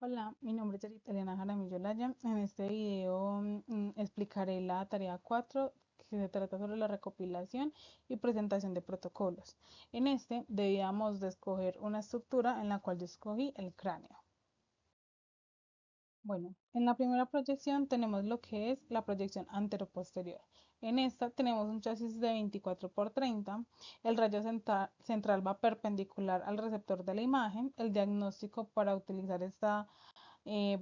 Hola, mi nombre es Elena Jaramillo Laya. En este video explicaré la tarea 4, que se trata sobre la recopilación y presentación de protocolos. En este debíamos de escoger una estructura en la cual yo escogí el cráneo. Bueno, en la primera proyección tenemos lo que es la proyección anteroposterior. En esta tenemos un chasis de 24 por 30. El rayo central va perpendicular al receptor de la imagen. El diagnóstico para utilizar esta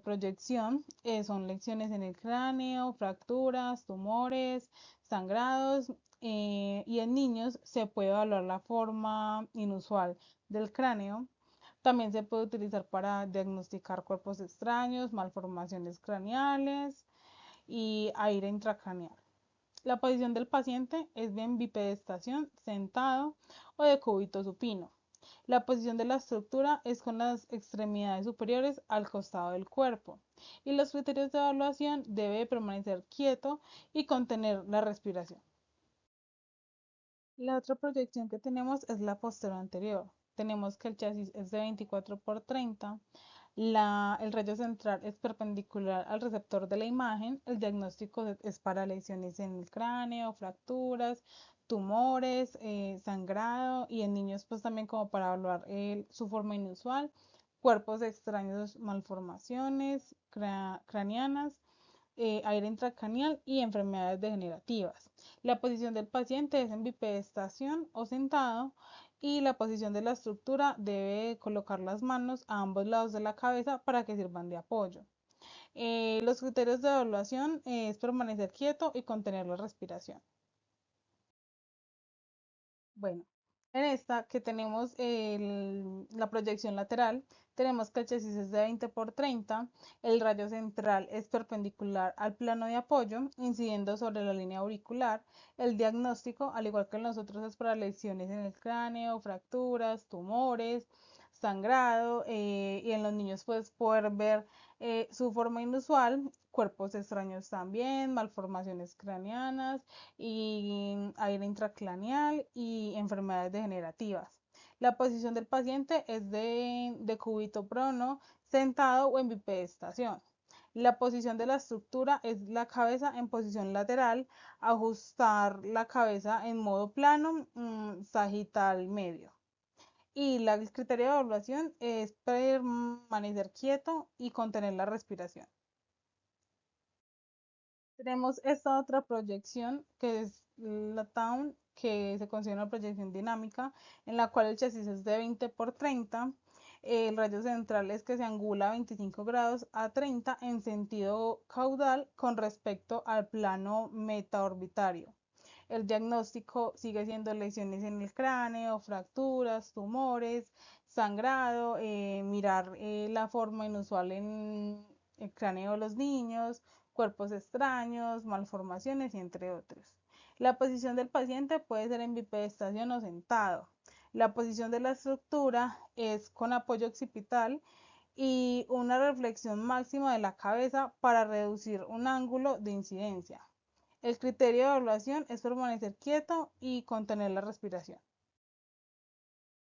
proyección son lesiones en el cráneo, fracturas, tumores, sangrados, y en niños se puede evaluar la forma inusual del cráneo. También se puede utilizar para diagnosticar cuerpos extraños, malformaciones craneales y aire intracraneal. La posición del paciente es de bipedestación, sentado o de cúbito supino. La posición de la estructura es con las extremidades superiores al costado del cuerpo. Y los criterios de evaluación debe permanecer quieto y contener la respiración. La otra proyección que tenemos es la posterior anterior. Tenemos que el chasis es de 24 por 30. El rayo central es perpendicular al receptor de la imagen. El diagnóstico es para lesiones en el cráneo, fracturas, tumores, sangrado, y en niños pues también como para evaluar su forma inusual, cuerpos extraños, malformaciones craneanas, aire intracraneal y enfermedades degenerativas. La posición del paciente es en bipedestación o sentado, y la posición de la estructura debe colocar las manos a ambos lados de la cabeza para que sirvan de apoyo. Los criterios de evaluación es permanecer quieto y contener la respiración. Bueno, en esta que tenemos la proyección lateral, tenemos que el chasis es de 20 por 30. El rayo central es perpendicular al plano de apoyo, incidiendo sobre la línea auricular. El diagnóstico, al igual que en los otros, es para lesiones en el cráneo, fracturas, tumores, sangrado, y en los niños puedes poder ver su forma inusual, cuerpos extraños también, malformaciones craneanas y aire intracraneal y enfermedades degenerativas. La posición del paciente es de cúbito prono, sentado o en bipedestación. La posición de la estructura es la cabeza en posición lateral, ajustar la cabeza en modo plano, sagital medio. Y el criterio de evaluación es permanecer quieto y contener la respiración. Tenemos esta otra proyección que es la Town, que se considera una proyección dinámica, en la cual el chasis es de 20 por 30. El rayo central es que se angula 25 grados a 30 en sentido caudal con respecto al plano metaorbitario. El diagnóstico sigue siendo lesiones en el cráneo, fracturas, tumores, sangrado, mirar la forma inusual en el cráneo de los niños, cuerpos extraños, malformaciones y entre otros. La posición del paciente puede ser en bipedestación o sentado. La posición de la estructura es con apoyo occipital y una reflexión máxima de la cabeza para reducir un ángulo de incidencia. El criterio de evaluación es permanecer quieto y contener la respiración.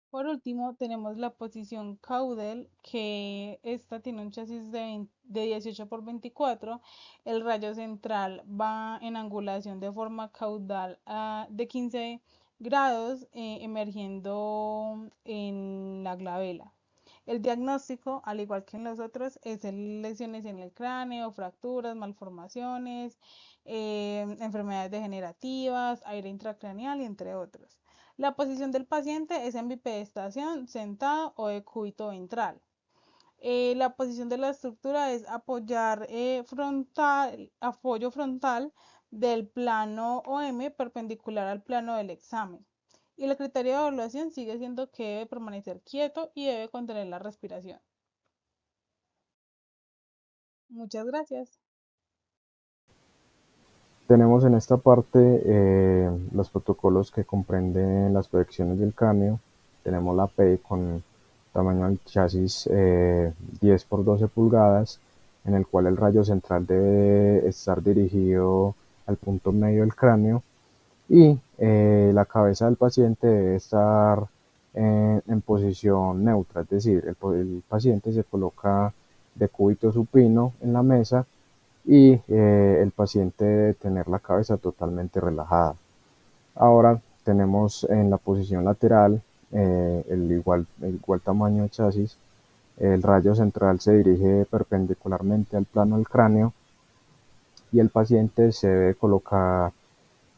Por último, tenemos la posición caudal, que esta tiene un chasis de 18 por 24. El rayo central va en angulación de forma caudal de 15 grados, emergiendo en la glabela. El diagnóstico, al igual que en los otros, es lesiones en el cráneo, fracturas, malformaciones, enfermedades degenerativas, aire intracraneal y entre otros. La posición del paciente es en bipedestación, sentado o de cúbito ventral. La posición de la estructura es apoyo frontal del plano OM perpendicular al plano del examen. Y el criterio de evaluación sigue siendo que debe permanecer quieto y debe contener la respiración. Muchas gracias. Tenemos en esta parte los protocolos que comprenden las proyecciones del cráneo. Tenemos la P con tamaño del chasis 10 por 12 pulgadas, en el cual el rayo central debe estar dirigido al punto medio del cráneo, y la cabeza del paciente debe estar en posición neutra, es decir, el paciente se coloca decúbito supino en la mesa y el paciente debe tener la cabeza totalmente relajada. Ahora tenemos en la posición lateral el igual tamaño de chasis. El rayo central se dirige perpendicularmente al plano del cráneo y el paciente se debe colocar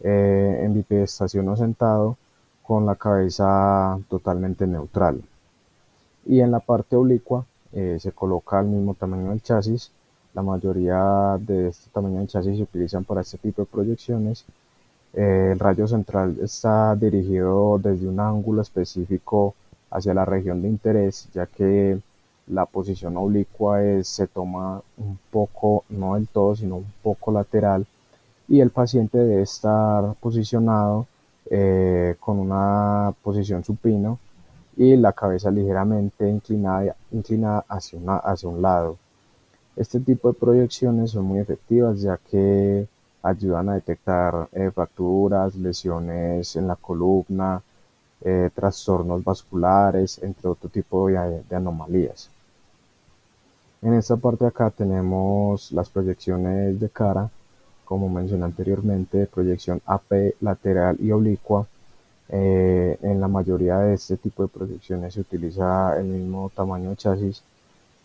en bipedestación o sentado con la cabeza totalmente neutral. Y en la parte oblicua se coloca al mismo tamaño del chasis. La mayoría de este tamaño del chasis se utilizan para este tipo de proyecciones. El rayo central está dirigido desde un ángulo específico hacia la región de interés, ya que la posición oblicua se toma un poco, no del todo, sino un poco lateral, y el paciente debe estar posicionado con una posición supino y la cabeza ligeramente inclinada hacia un lado. Este tipo de proyecciones son muy efectivas ya que ayudan a detectar fracturas, lesiones en la columna, trastornos vasculares, entre otro tipo de anomalías. En esta parte de acá tenemos las proyecciones de cara, como mencioné anteriormente, proyección AP, lateral y oblicua. En la mayoría de este tipo de proyecciones se utiliza el mismo tamaño de chasis.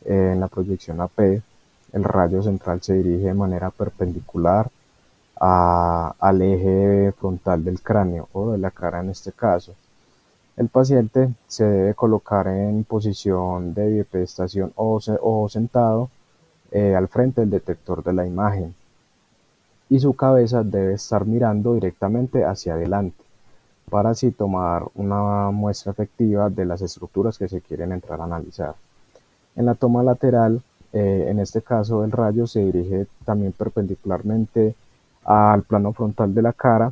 En la proyección AP, el rayo central se dirige de manera perpendicular al eje frontal del cráneo o de la cara en este caso. El paciente se debe colocar en posición de bipedestación o sentado al frente del detector de la imagen y su cabeza debe estar mirando directamente hacia adelante para así tomar una muestra efectiva de las estructuras que se quieren entrar a analizar. En la toma lateral, en este caso el rayo se dirige también perpendicularmente al plano frontal de la cara,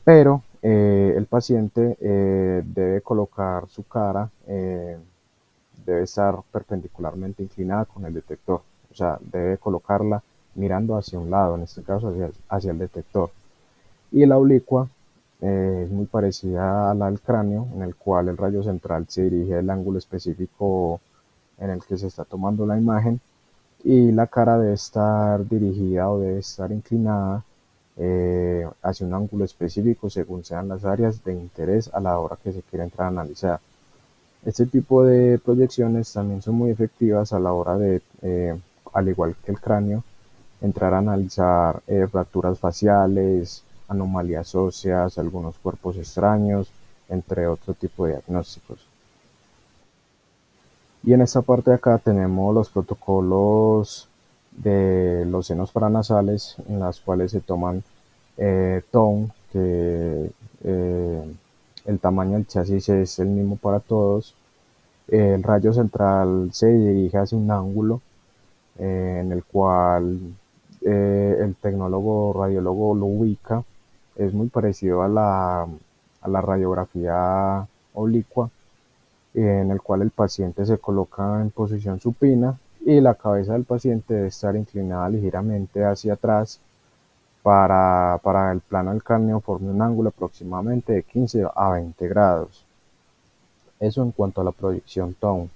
pero el paciente debe colocar su cara, debe estar perpendicularmente inclinada con el detector, o sea, debe colocarla mirando hacia un lado, en este caso hacia el detector. Y la oblicua es muy parecida a la del cráneo, en el cual el rayo central se dirige al ángulo específico en el que se está tomando la imagen y la cara debe estar dirigida o debe estar inclinada hacia un ángulo específico según sean las áreas de interés a la hora que se quiere entrar a analizar. Este tipo de proyecciones también son muy efectivas a la hora de, al igual que el cráneo, entrar a analizar fracturas faciales, anomalías óseas, algunos cuerpos extraños, entre otro tipo de diagnósticos. Y en esta parte de acá tenemos los protocolos de los senos paranasales, en las cuales se toman TON, que el tamaño del chasis es el mismo para todos. El rayo central se dirige hacia un ángulo en el cual el tecnólogo radiólogo lo ubica. Es muy parecido a la radiografía oblicua, en el cual el paciente se coloca en posición supina y la cabeza del paciente debe estar inclinada ligeramente hacia atrás para el plano del cráneo forme un ángulo aproximadamente de 15 a 20 grados. Eso en cuanto a la proyección TON.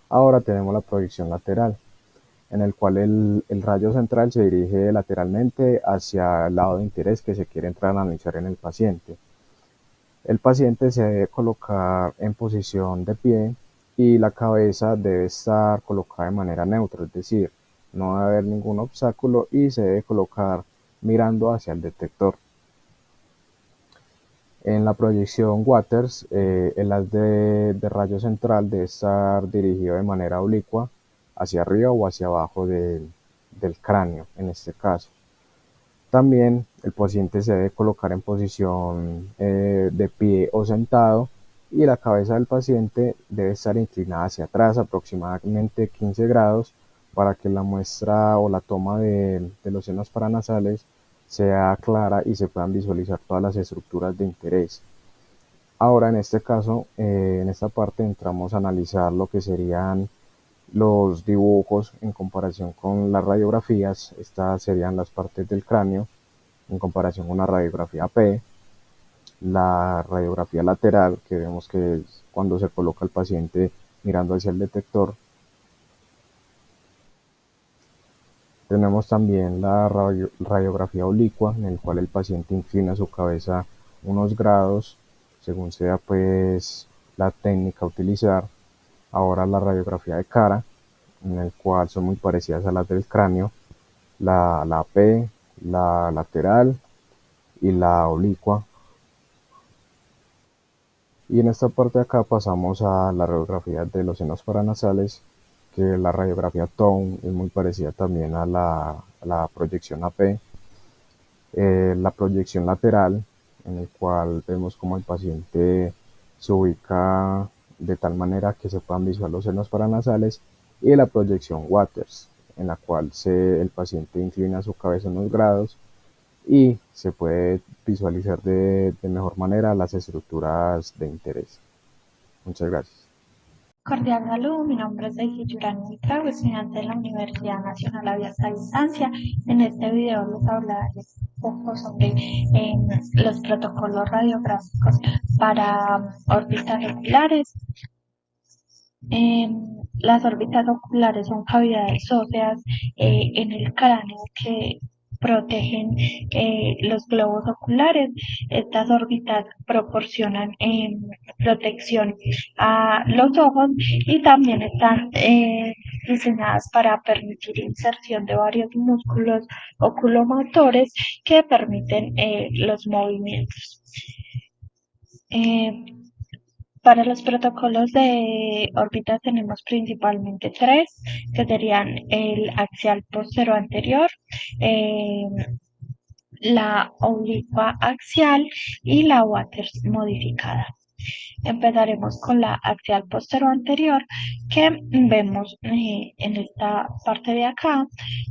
Ahora tenemos la proyección lateral, en el cual el rayo central se dirige lateralmente hacia el lado de interés que se quiere entrar a analizar en el paciente. El paciente se debe colocar en posición de pie y la cabeza debe estar colocada de manera neutra, es decir, no debe haber ningún obstáculo y se debe colocar mirando hacia el detector. En la proyección Waters, el haz de rayo central debe estar dirigido de manera oblicua hacia arriba o hacia abajo del cráneo, en este caso. También el paciente se debe colocar en posición de pie o sentado y la cabeza del paciente debe estar inclinada hacia atrás aproximadamente 15 grados para que la muestra o la toma de los senos paranasales sea clara y se puedan visualizar todas las estructuras de interés. Ahora en este caso, en esta parte entramos a analizar lo que serían los dibujos en comparación con las radiografías. Estas serían las partes del cráneo en comparación con la radiografía P, la radiografía lateral, que vemos que es cuando se coloca el paciente mirando hacia el detector, Tenemos también la radiografía oblicua, en el cual el paciente inclina su cabeza unos grados, según sea pues la técnica a utilizar. Ahora la radiografía de cara, en el cual son muy parecidas a las del cráneo, la P, la lateral y la oblicua. Y en esta parte de acá pasamos a la radiografía de los senos paranasales, que la radiografía Tone es muy parecida también a la proyección AP. La proyección lateral, en el cual vemos como el paciente se ubica de tal manera que se puedan visualizar los senos paranasales, y la proyección Waters, en la cual el paciente inclina su cabeza unos grados y se puede visualizar de mejor manera las estructuras de interés. Muchas gracias. Cordial saludo, mi nombre es Daisy Yurani Buitrago, estudiante de la Universidad Nacional Abierta a Distancia. En este video les hablaré un poco sobre los protocolos radiográficos para órbitas oculares. Las órbitas oculares son cavidades óseas en el cráneo que protegen los globos oculares. Estas órbitas proporcionan protección a los ojos y también están diseñadas para permitir inserción de varios músculos oculomotores que permiten los movimientos. Para los protocolos de órbita tenemos principalmente tres, que serían el axial postero anterior, la oblicua axial y la Waters modificada. Empezaremos con la axial postero anterior, que vemos en esta parte de acá.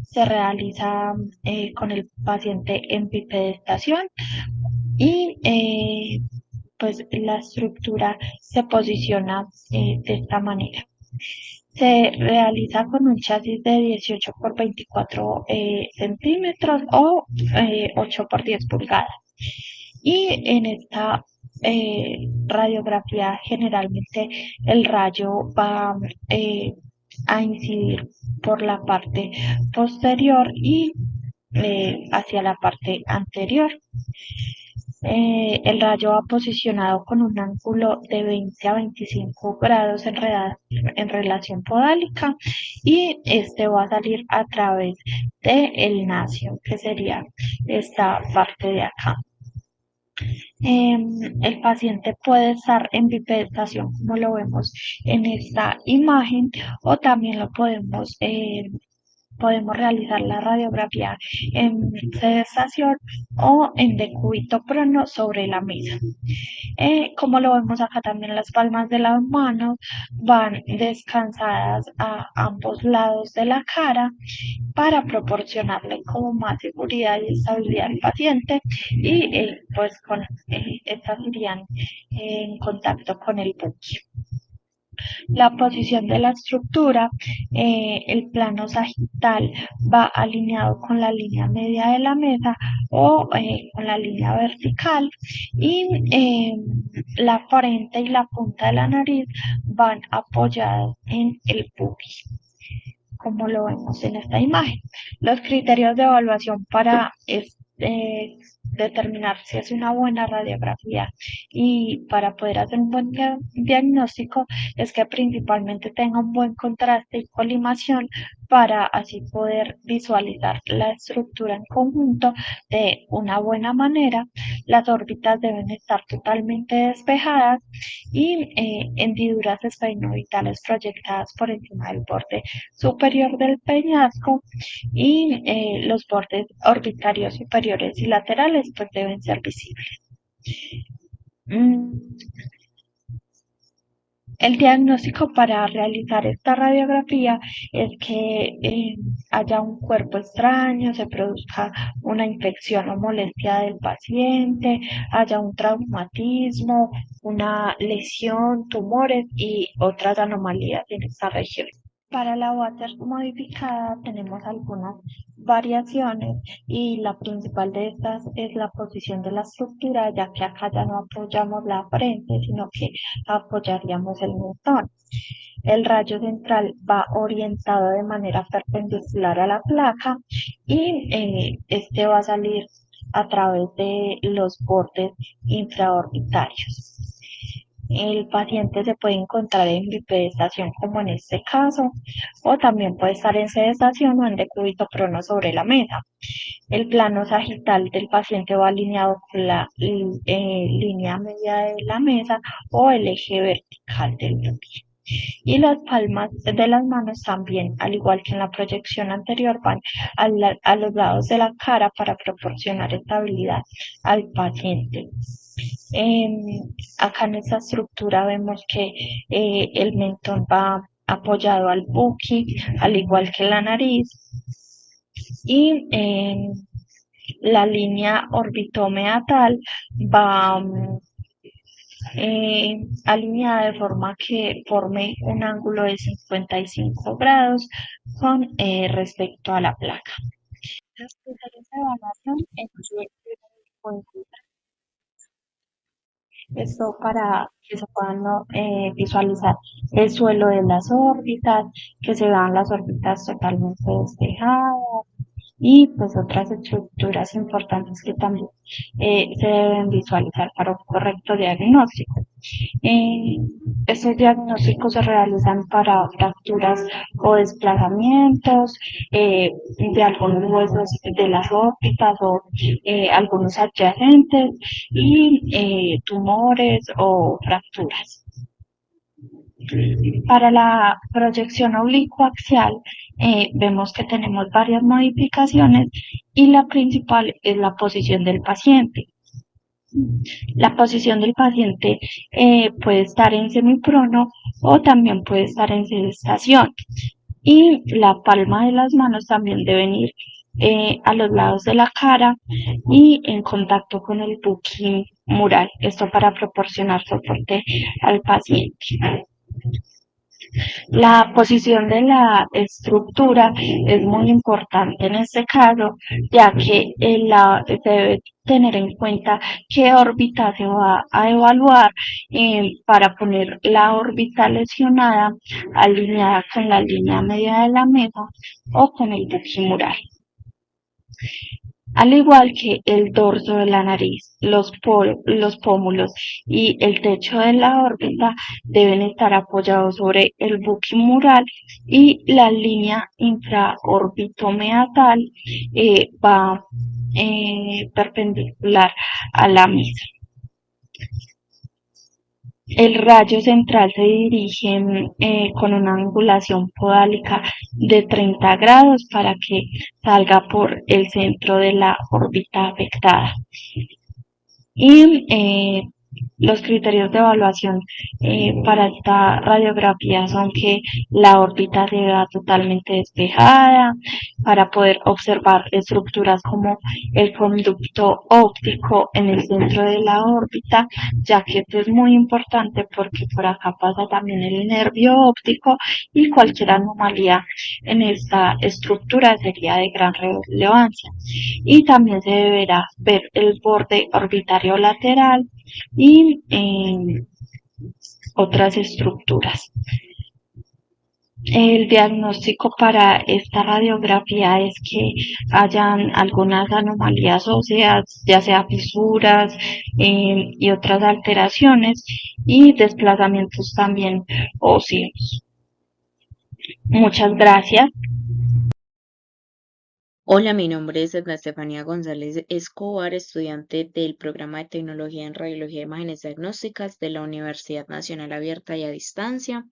Se realiza con el paciente en bipedestación y pues la estructura se posiciona de esta manera. Se realiza con un chasis de 18 por 24 centímetros o 8 por 10 pulgadas. Y en esta radiografía generalmente el rayo va a incidir por la parte posterior y hacia la parte anterior. El rayo va posicionado con un ángulo de 20 a 25 grados en relación podálica, y este va a salir a través del nacio, que sería esta parte de acá. El paciente puede estar en bipedestación, como lo vemos en esta imagen, o también lo podemos realizar la radiografía en sedestación o en decúbito prono sobre la mesa. Como lo vemos acá también, las palmas de las manos van descansadas a ambos lados de la cara para proporcionarle como más seguridad y estabilidad al paciente, y pues con estas irían en contacto con el buque. La posición de la estructura, el plano sagital va alineado con la línea media de la mesa o con la línea vertical, y la frente y la punta de la nariz van apoyadas en el pubis, como lo vemos en esta imagen. Los criterios de evaluación para determinar si es una buena radiografía y para poder hacer un buen diagnóstico es que principalmente tenga un buen contraste y colimación, para así poder visualizar la estructura en conjunto de una buena manera. Las órbitas deben estar totalmente despejadas y hendiduras esfenoidales proyectadas por encima del borde superior del peñasco, y los bordes orbitarios superiores y laterales pues deben ser visibles. El diagnóstico para realizar esta radiografía es que haya un cuerpo extraño, se produzca una infección o molestia del paciente, haya un traumatismo, una lesión, tumores y otras anomalías en esta región. Para la water modificada tenemos algunas variaciones y la principal de estas es la posición de la estructura, ya que acá ya no apoyamos la frente, sino que apoyaríamos el mentón. El rayo central va orientado de manera perpendicular a la placa y este va a salir a través de los bordes infraorbitarios. El paciente se puede encontrar en bipedestación como en este caso, o también puede estar en sedestación o en decúbito prono sobre la mesa. El plano sagital del paciente va alineado con la línea media de la mesa o el eje vertical del pie. Y las palmas de las manos también, al igual que en la proyección anterior, van a los lados de la cara para proporcionar estabilidad al paciente. Acá en esta estructura vemos que el mentón va apoyado al buki, al igual que la nariz, y la línea orbitomeatal va alineada de forma que forme un ángulo de 55 grados con respecto a la placa. Los criterios de evaluación en esto para que se puedan, ¿no?, visualizar el suelo de las órbitas, que se vean las órbitas totalmente despejadas y pues otras estructuras importantes que también se deben visualizar para un correcto diagnóstico. Eh, Estos diagnósticos se realizan para fracturas o desplazamientos de algunos huesos de las órbitas o algunos adyacentes y tumores o fracturas. Para la proyección oblicuo-axial vemos que tenemos varias modificaciones y la principal es la posición del paciente. La posición del paciente puede estar en semiprono o también puede estar en sedestación. Y la palma de las manos también deben ir a los lados de la cara y en contacto con el buki mural. Esto para proporcionar soporte al paciente. La posición de la estructura es muy importante en este caso, ya que se debe tener en cuenta qué órbita se va a evaluar para poner la órbita lesionada alineada con la línea media de la mesa o con el buquimural. Al igual que el dorso de la nariz, los pómulos y el techo de la órbita deben estar apoyados sobre el buquimural y la línea infraorbitomeatal va perpendicular a la misma. El rayo central se dirige con una angulación podálica de 30 grados para que salga por el centro de la órbita afectada. Y los criterios de evaluación para esta radiografía son que la órbita se vea totalmente despejada, para poder observar estructuras como el conducto óptico en el centro de la órbita, ya que esto es muy importante porque por acá pasa también el nervio óptico y cualquier anomalía en esta estructura sería de gran relevancia. Y también se deberá ver el borde orbitario lateral y otras estructuras. El diagnóstico para esta radiografía es que hayan algunas anomalías óseas, ya sea fisuras y otras alteraciones y desplazamientos también óseos. Muchas gracias. Hola, mi nombre es Edna Estefanía González Escobar, estudiante del programa de Tecnología en Radiología de Imágenes Diagnósticas de la Universidad Nacional Abierta y a Distancia.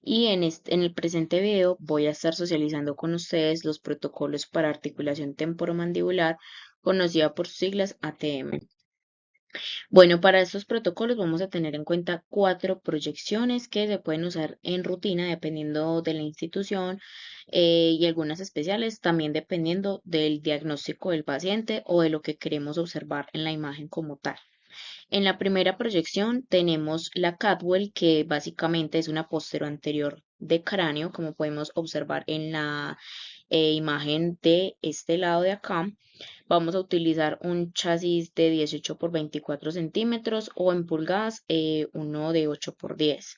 Y en el presente video voy a estar socializando con ustedes los protocolos para articulación temporomandibular, conocida por sus siglas ATM. Bueno, para estos protocolos vamos a tener en cuenta 4 proyecciones que se pueden usar en rutina dependiendo de la institución y algunas especiales también dependiendo del diagnóstico del paciente o de lo que queremos observar en la imagen como tal. En la primera proyección tenemos la Catwell, que básicamente es una anterior de cráneo, como podemos observar en la imagen de este lado de acá. Vamos a utilizar un chasis de 18 por 24 centímetros o en pulgadas uno de 8 por 10.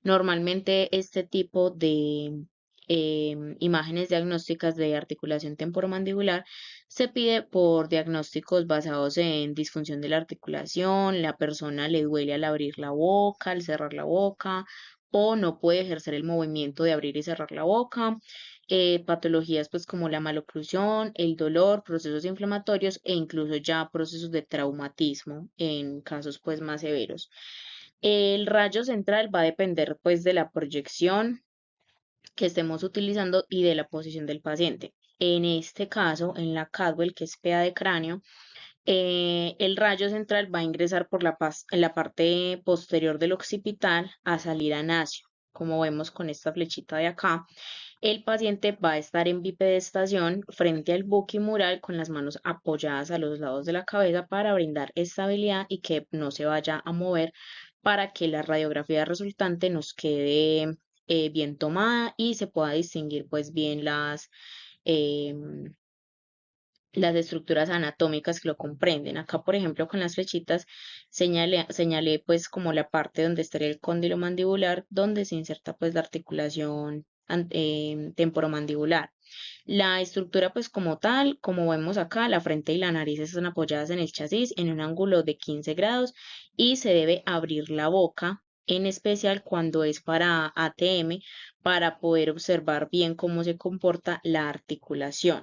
Normalmente este tipo de imágenes diagnósticas de articulación temporomandibular se pide por diagnósticos basados en disfunción de la articulación, la persona le duele al abrir la boca, al cerrar la boca, o no puede ejercer el movimiento de abrir y cerrar la boca, patologías pues como la maloclusión, el dolor, procesos inflamatorios e incluso ya procesos de traumatismo en casos pues más severos. El rayo central va a depender pues de la proyección que estemos utilizando y de la posición del paciente. En este caso, en la Cadwell, que es PA de cráneo, el rayo central va a ingresar por en la parte posterior del occipital a salir a nacio. Como vemos con esta flechita de acá, el paciente va a estar en bipedestación frente al buque mural con las manos apoyadas a los lados de la cabeza para brindar estabilidad y que no se vaya a mover para que la radiografía resultante nos quede bien tomada y se pueda distinguir pues bien em, las estructuras anatómicas que lo comprenden. Acá, por ejemplo, con las flechitas señalé pues como la parte donde estaría el cóndilo mandibular, donde se inserta pues la articulación temporomandibular. La estructura pues como tal, como vemos acá, la frente y la nariz están apoyadas en el chasis en un ángulo de 15 grados y se debe abrir la boca, en especial cuando es para ATM, para poder observar bien cómo se comporta la articulación.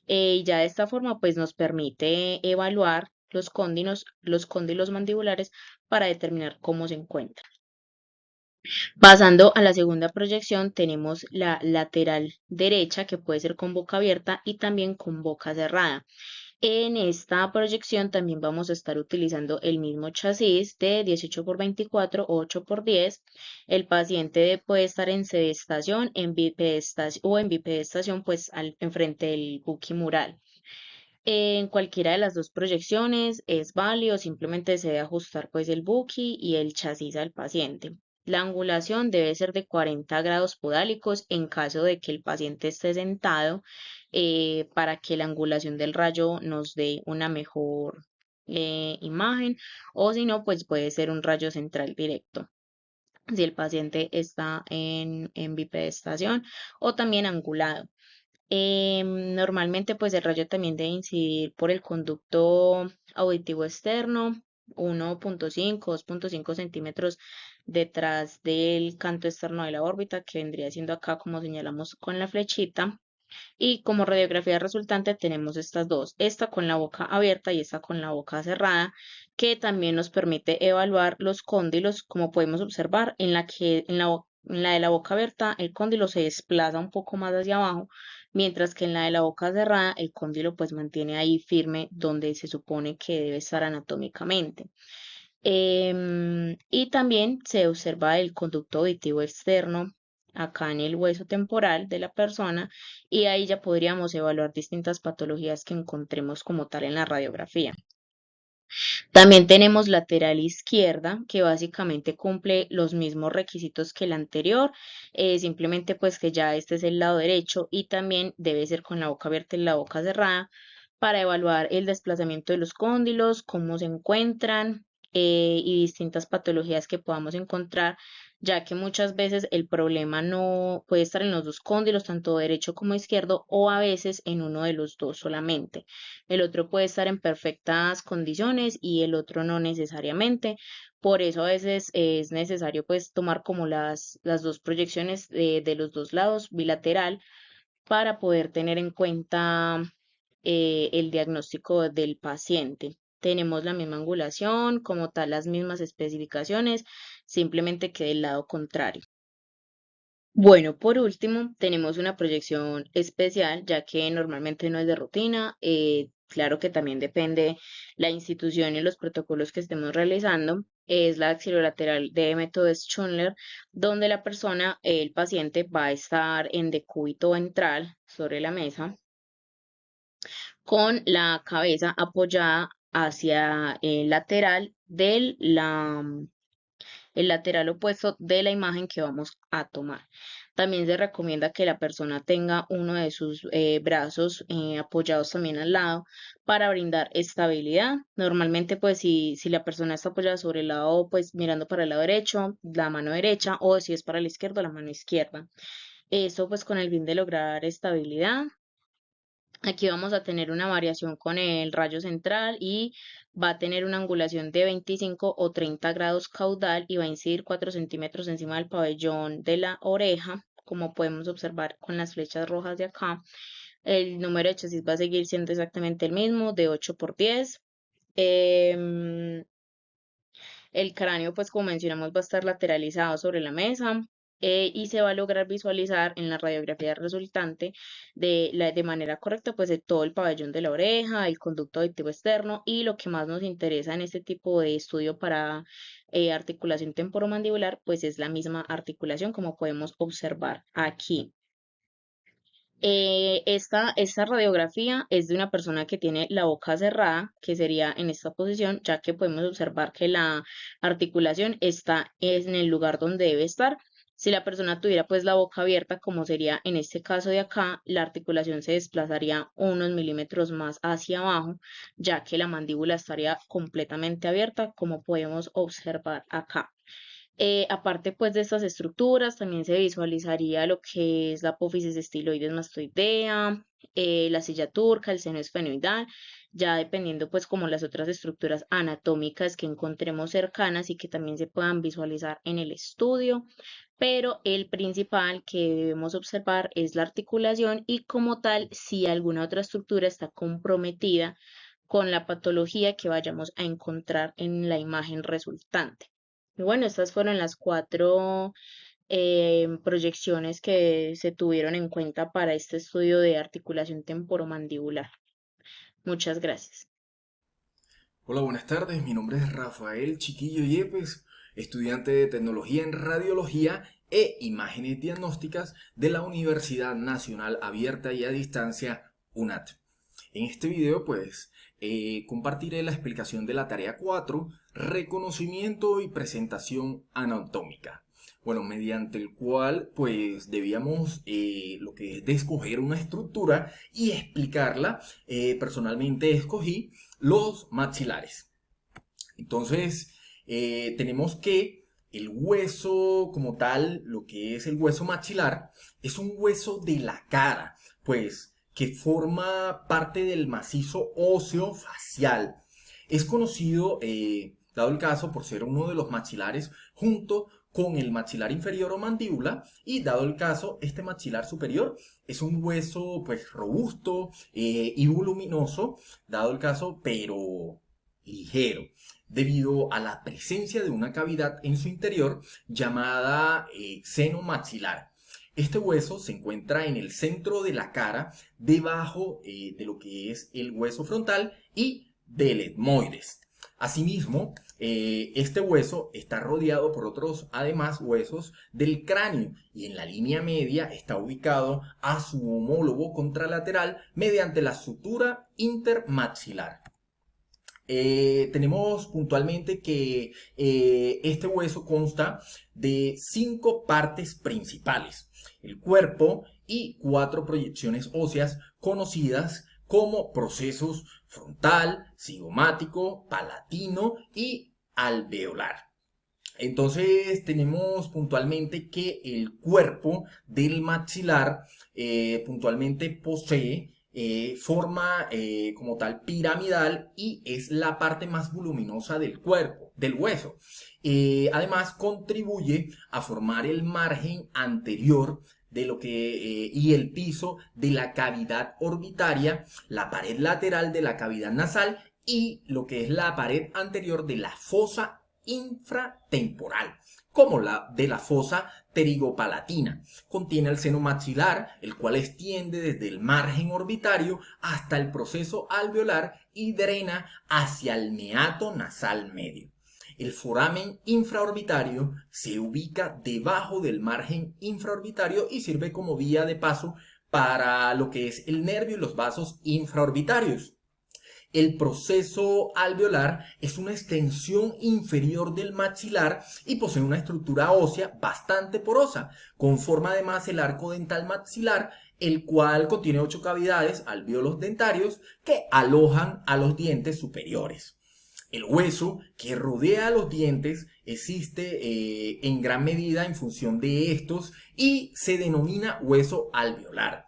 Y ya de esta forma, pues nos permite evaluar los cóndilos mandibulares para determinar cómo se encuentran. Pasando a la segunda proyección, tenemos la lateral derecha, que puede ser con boca abierta y también con boca cerrada. En esta proyección también vamos a estar utilizando el mismo chasis de 18 por 24 o 8 por 10. El paciente puede estar en sedestación o en bipedestación, pues enfrente del buque mural. En cualquiera de las dos proyecciones es válido, simplemente se debe ajustar pues el buki y el chasis al paciente. La angulación debe ser de 40 grados podálicos en caso de que el paciente esté sentado para que la angulación del rayo nos dé una mejor imagen o si no pues puede ser un rayo central directo si el paciente está en bipedestación o también angulado. Normalmente, pues el rayo también debe incidir por el conducto auditivo externo, 1.5, 2.5 centímetros detrás del canto externo de la órbita, que vendría siendo acá como señalamos con la flechita. Y como radiografía resultante tenemos estas dos, esta con la boca abierta y esta con la boca cerrada, que también nos permite evaluar los cóndilos, como podemos observar, en la de la boca abierta el cóndilo se desplaza un poco más hacia abajo, mientras que en la de la boca cerrada el cóndilo pues mantiene ahí firme donde se supone que debe estar anatómicamente. Y también se observa el conducto auditivo externo acá en el hueso temporal de la persona y ahí ya podríamos evaluar distintas patologías que encontremos como tal en la radiografía. También tenemos lateral izquierda, que básicamente cumple los mismos requisitos que la anterior, simplemente pues que ya este es el lado derecho y también debe ser con la boca abierta y la boca cerrada para evaluar el desplazamiento de los cóndilos, cómo se encuentran y distintas patologías que podamos encontrar, ya que muchas veces el problema no puede estar en los dos cóndilos, tanto derecho como izquierdo, o a veces en uno de los dos solamente. El otro puede estar en perfectas condiciones y el otro no necesariamente. Por eso a veces es necesario pues tomar como las dos proyecciones de los dos lados bilateral para poder tener en cuenta el diagnóstico del paciente. Tenemos la misma angulación, como tal las mismas especificaciones, simplemente que del lado contrario. Bueno, por último, tenemos una proyección especial, ya que normalmente no es de rutina. Claro que también depende la institución y los protocolos que estemos realizando. Es la axilolateral de método Schindler, donde la persona, el paciente, va a estar en decúbito ventral sobre la mesa con la cabeza apoyada hacia el lateral opuesto de la imagen que vamos a tomar. También se recomienda que la persona tenga uno de sus brazos apoyados también al lado para brindar estabilidad. Normalmente, pues si la persona está apoyada sobre el lado, pues mirando para el lado derecho, la mano derecha, o si es para la izquierda, la mano izquierda. Eso pues con el fin de lograr estabilidad. Aquí vamos a tener una variación con el rayo central y va a tener una angulación de 25 o 30 grados caudal y va a incidir 4 centímetros encima del pabellón de la oreja, como podemos observar con las flechas rojas de acá. El número de chasis va a seguir siendo exactamente el mismo, de 8 por 10. El cráneo, pues como mencionamos, va a estar lateralizado sobre la mesa, y se va a lograr visualizar en la radiografía resultante de manera correcta, pues de todo el pabellón de la oreja, el conducto auditivo externo y lo que más nos interesa en este tipo de estudio para articulación temporomandibular, pues es la misma articulación como podemos observar aquí. Esta radiografía es de una persona que tiene la boca cerrada, que sería en esta posición, ya que podemos observar que la articulación está en el lugar donde debe estar. Si la persona tuviera pues la boca abierta, como sería en este caso de acá, la articulación se desplazaría unos milímetros más hacia abajo, ya que la mandíbula estaría completamente abierta, como podemos observar acá. Aparte pues de estas estructuras, también se visualizaría lo que es la apófisis estiloides mastoidea, la silla turca, el seno esfenoidal, ya dependiendo pues como las otras estructuras anatómicas que encontremos cercanas y que también se puedan visualizar en el estudio, pero el principal que debemos observar es la articulación y como tal, si alguna otra estructura está comprometida con la patología que vayamos a encontrar en la imagen resultante. Y bueno, estas fueron las 4 proyecciones que se tuvieron en cuenta para este estudio de articulación temporomandibular. Muchas gracias. Hola, buenas tardes. Mi nombre es Rafael Chiquillo Yepes, estudiante de Tecnología en Radiología e Imágenes Diagnósticas de la Universidad Nacional Abierta y a Distancia, UNAT. En este video, pues, compartiré la explicación de la tarea 4, reconocimiento y presentación anatómica. Bueno, mediante el cual, pues, debíamos lo que es de escoger una estructura y explicarla. Personalmente escogí los maxilares. Entonces, tenemos que el hueso como tal, lo que es el hueso maxilar, es un hueso de la cara, pues, que forma parte del macizo óseo facial. Es conocido, dado el caso, por ser uno de los maxilares junto con el maxilar inferior o mandíbula, y dado el caso, este maxilar superior es un hueso pues robusto y voluminoso, dado el caso, pero ligero, debido a la presencia de una cavidad en su interior llamada seno maxilar. Este hueso se encuentra en el centro de la cara, debajo de lo que es el hueso frontal y del etmoides. Asimismo, este hueso está rodeado por otros, además, huesos del cráneo y en la línea media está ubicado a su homólogo contralateral mediante la sutura intermaxilar. Tenemos puntualmente que este hueso consta de 5 partes principales: el cuerpo y 4 proyecciones óseas conocidas como procesos frontal, cigomático, palatino y alveolar. Entonces tenemos puntualmente que el cuerpo del maxilar puntualmente posee forma como tal piramidal y es la parte más voluminosa del cuerpo, del hueso. Además contribuye a formar el margen anterior de lo que y el piso de la cavidad orbitaria, la pared lateral de la cavidad nasal y lo que es la pared anterior de la fosa infratemporal, como la de la fosa pterigopalatina. Contiene el seno maxilar, el cual extiende desde el margen orbitario hasta el proceso alveolar y drena hacia el meato nasal medio. El foramen infraorbitario se ubica debajo del margen infraorbitario y sirve como vía de paso para lo que es el nervio y los vasos infraorbitarios. el proceso alveolar es una extensión inferior del maxilar y posee una estructura ósea bastante porosa. Conforma además el arco dental maxilar, el cual contiene 8 cavidades alvéolos dentarios que alojan a los dientes superiores. El hueso que rodea a los dientes existe en gran medida en función de estos y se denomina hueso alveolar.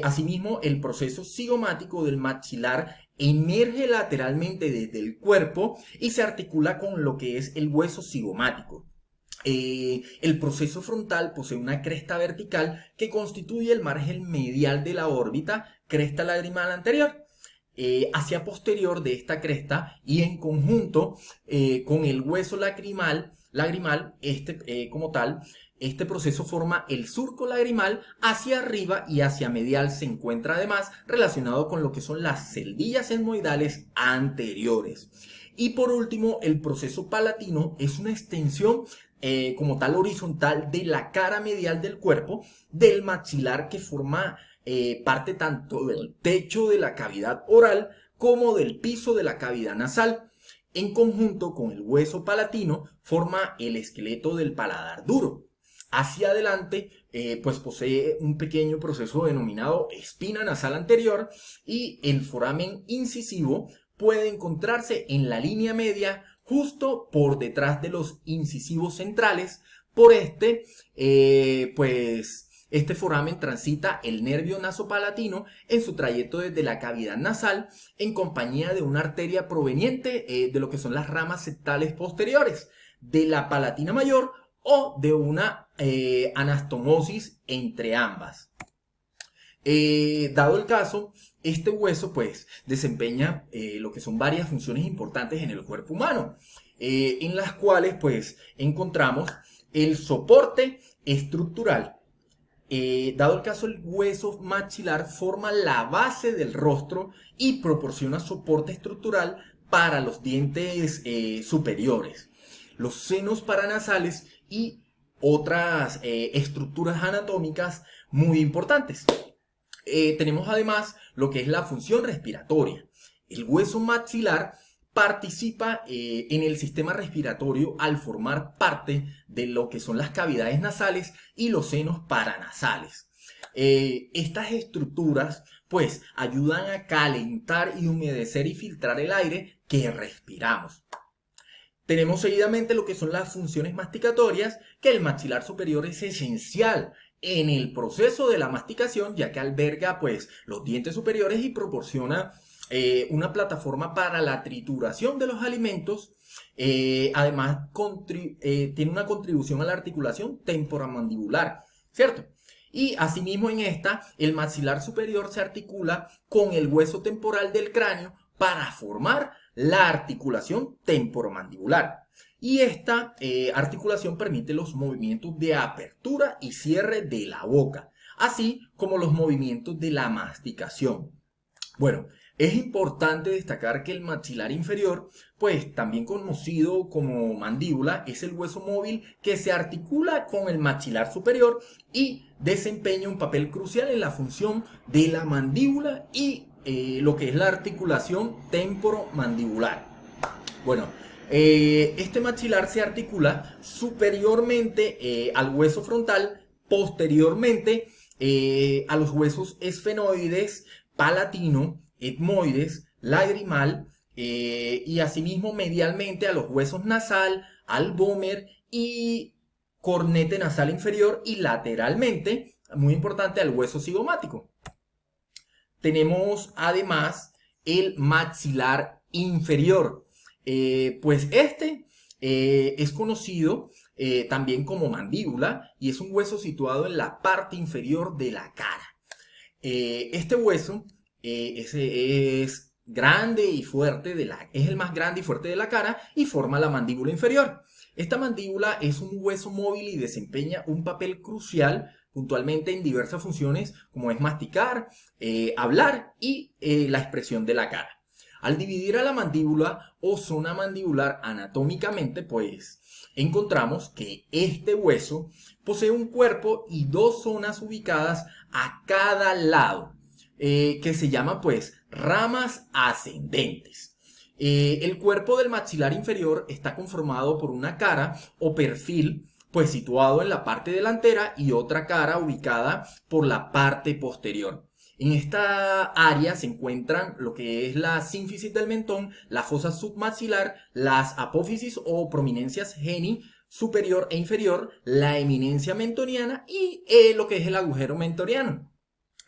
Asimismo, el proceso cigomático del maxilar emerge lateralmente desde el cuerpo y se articula con lo que es el hueso cigomático. El proceso frontal posee una cresta vertical que constituye el margen medial de la órbita, cresta lagrimal anterior. Hacia posterior de esta cresta y en conjunto con el hueso lagrimal como tal, este proceso forma el surco lagrimal. Hacia arriba y hacia medial se encuentra además relacionado con lo que son las celdillas etmoidales anteriores. Y por último, el proceso palatino es una extensión como tal horizontal de la cara medial del cuerpo del maxilar que forma parte tanto del techo de la cavidad oral como del piso de la cavidad nasal. En conjunto con el hueso palatino forma el esqueleto del paladar duro. Hacia adelante pues posee un pequeño proceso denominado espina nasal anterior y el foramen incisivo puede encontrarse en la línea media justo por detrás de los incisivos centrales. Por este foramen transita el nervio nasopalatino en su trayecto desde la cavidad nasal en compañía de una arteria proveniente de lo que son las ramas septales posteriores de la palatina mayor o de una anastomosis entre ambas. Dado el caso, este hueso pues desempeña lo que son varias funciones importantes en el cuerpo humano, en las cuales pues encontramos el soporte estructural. Dado el caso, el hueso maxilar forma la base del rostro y proporciona soporte estructural para los dientes superiores, los senos paranasales y otras estructuras anatómicas muy importantes. Tenemos además lo que es la función respiratoria. El hueso maxilar participa en el sistema respiratorio al formar parte de lo que son las cavidades nasales y los senos paranasales. Estas estructuras pues ayudan a calentar y humedecer y filtrar el aire que respiramos. Tenemos seguidamente lo que son las funciones masticatorias, que el maxilar superior es esencial en el proceso de la masticación, ya que alberga pues los dientes superiores y proporciona una plataforma para la trituración de los alimentos. Además tiene una contribución a la articulación temporomandibular, ¿cierto? Y asimismo en esta, el maxilar superior se articula con el hueso temporal del cráneo para formar la articulación temporomandibular. Y esta articulación permite los movimientos de apertura y cierre de la boca, así como los movimientos de la masticación. Bueno, es importante destacar que el maxilar inferior, pues también conocido como mandíbula, es el hueso móvil que se articula con el maxilar superior y desempeña un papel crucial en la función de la mandíbula y lo que es la articulación temporomandibular. Bueno, este maxilar se articula superiormente al hueso frontal, posteriormente a los huesos esfenoides, palatino, etmoides, lagrimal y asimismo medialmente a los huesos nasal, albómer y cornete nasal inferior y lateralmente, muy importante, al hueso cigomático. Tenemos además el maxilar inferior, pues este es conocido también como mandíbula y es un hueso situado en la parte inferior de la cara. Este hueso es grande y fuerte, es el más grande y fuerte de la cara y forma la mandíbula inferior. Esta mandíbula es un hueso móvil y desempeña un papel crucial puntualmente en diversas funciones como es masticar, hablar y la expresión de la cara. Al dividir a la mandíbula o zona mandibular anatómicamente, pues encontramos que este hueso posee un cuerpo y dos zonas ubicadas a cada lado. que se llama pues ramas ascendentes. El cuerpo del maxilar inferior está conformado por una cara o perfil pues situado en la parte delantera y otra cara ubicada por la parte posterior. En esta área se encuentran lo que es la sínfisis del mentón, la fosa submaxilar, las apófisis o prominencias geni superior e inferior, la eminencia mentoniana y lo que es el agujero mentoniano.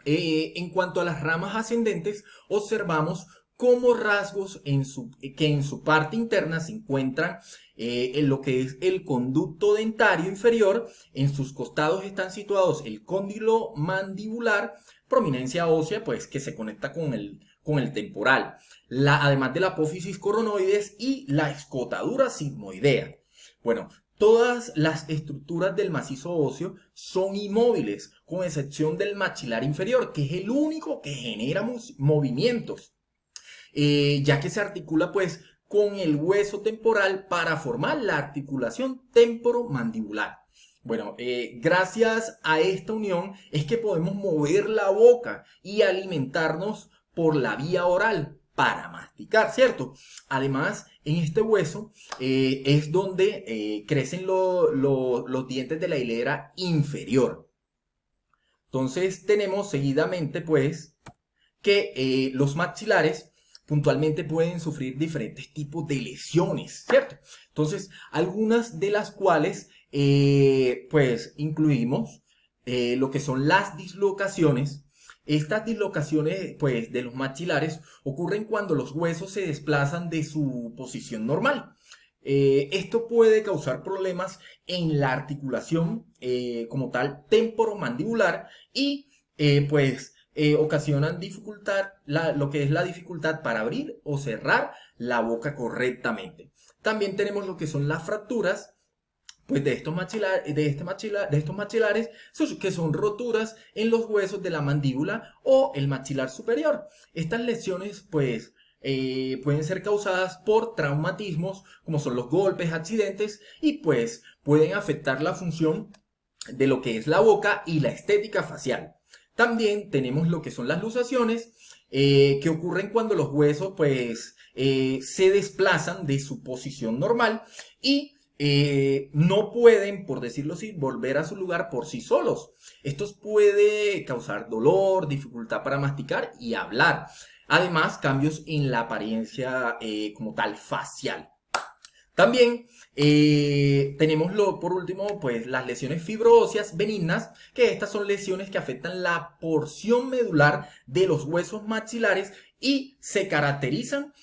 En cuanto a las ramas ascendentes, observamos como rasgos que en su parte interna se encuentran en lo que es el conducto dentario inferior. En sus costados están situados el cóndilo mandibular, prominencia ósea, pues que se conecta con el temporal, además de la apófisis coronoides y la escotadura sigmoidea. Bueno, todas las estructuras del macizo óseo son inmóviles, con excepción del maxilar inferior, que es el único que genera movimientos, ya que se articula pues con el hueso temporal para formar la articulación temporomandibular. Bueno, gracias a esta unión es que podemos mover la boca y alimentarnos por la vía oral para masticar, ¿cierto? Además, en este hueso es donde crecen los dientes de la hilera inferior. Entonces tenemos seguidamente pues que los maxilares puntualmente pueden sufrir diferentes tipos de lesiones, ¿cierto? Entonces, algunas de las cuales pues incluimos lo que son las dislocaciones. Estas dislocaciones pues de los maxilares ocurren cuando los huesos se desplazan de su posición normal. Esto puede causar problemas en la articulación como tal temporomandibular y pues ocasionan dificultad, lo que es la dificultad para abrir o cerrar la boca correctamente. También tenemos lo que son las fracturas pues de estos maxilares, que son roturas en los huesos de la mandíbula o el maxilar superior. Estas lesiones pues pueden ser causadas por traumatismos como son los golpes, accidentes, y pues pueden afectar la función de lo que es la boca y la estética facial. También tenemos lo que son las luxaciones, que ocurren cuando los huesos pues se desplazan de su posición normal y no pueden, por decirlo así, volver a su lugar por sí solos. Esto puede causar dolor, dificultad para masticar y hablar. Además, cambios en la apariencia como tal facial. También tenemos por último pues las lesiones fibroóseas benignas, que estas son lesiones que afectan la porción medular de los huesos maxilares y se caracterizan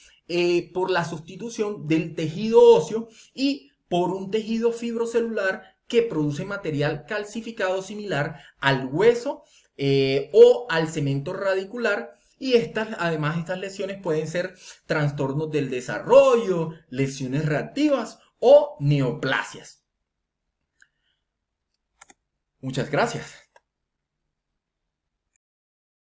por la sustitución del tejido óseo y por un tejido fibrocelular que produce material calcificado similar al hueso o al cemento radicular. Y además estas lesiones pueden ser trastornos del desarrollo, lesiones reactivas o neoplasias. Muchas gracias.